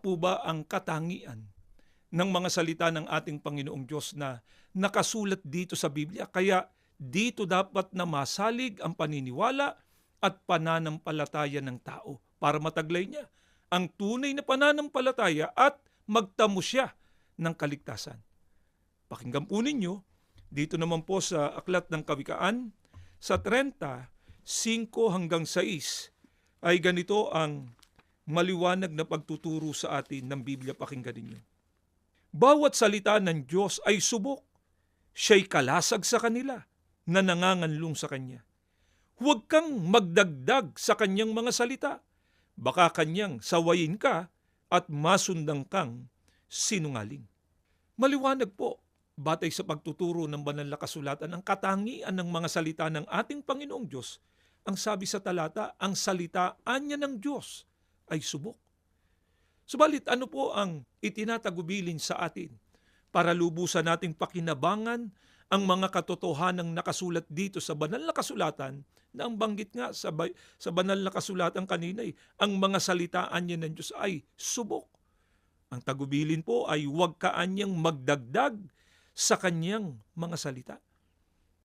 po ba ang katangian ng mga salita ng ating Panginoong Diyos na nakasulat dito sa Biblia? Kaya dito dapat na masalig ang paniniwala at pananampalataya ng tao para mataglay niya ang tunay na pananampalataya at magtamo siya ng kaligtasan. Pakinggan po ninyo, dito naman po sa Aklat ng Kawikaan, sa 30, 5 hanggang 6, ay ganito ang maliwanag na pagtuturo sa atin ng Biblia. Pakinggan ninyo. Bawat salita ng Diyos ay subok. Siya'y kalasag sa kanila na nanganganlong sa Kanya. Huwag kang magdagdag sa Kanyang mga salita. Baka Kanyang sawayin ka at masundang kang sinungaling. Maliwanag po, batay sa pagtuturo ng banal na kasulatan, ang katangian ng mga salita ng ating Panginoong Diyos. Ang sabi sa talata, ang salitaan niya ng Diyos ay subok. Subalit ano po ang itinatagubilin sa atin para lubusan nating pakinabangan ang mga katotohanang nakasulat dito sa banal na kasulatan na ang banggit nga sa banal na kasulatan kanina ang mga salitaan niya ng Diyos ay subok. Ang tagubilin po ay huwag kaanyang magdagdag sa kanyang mga salita.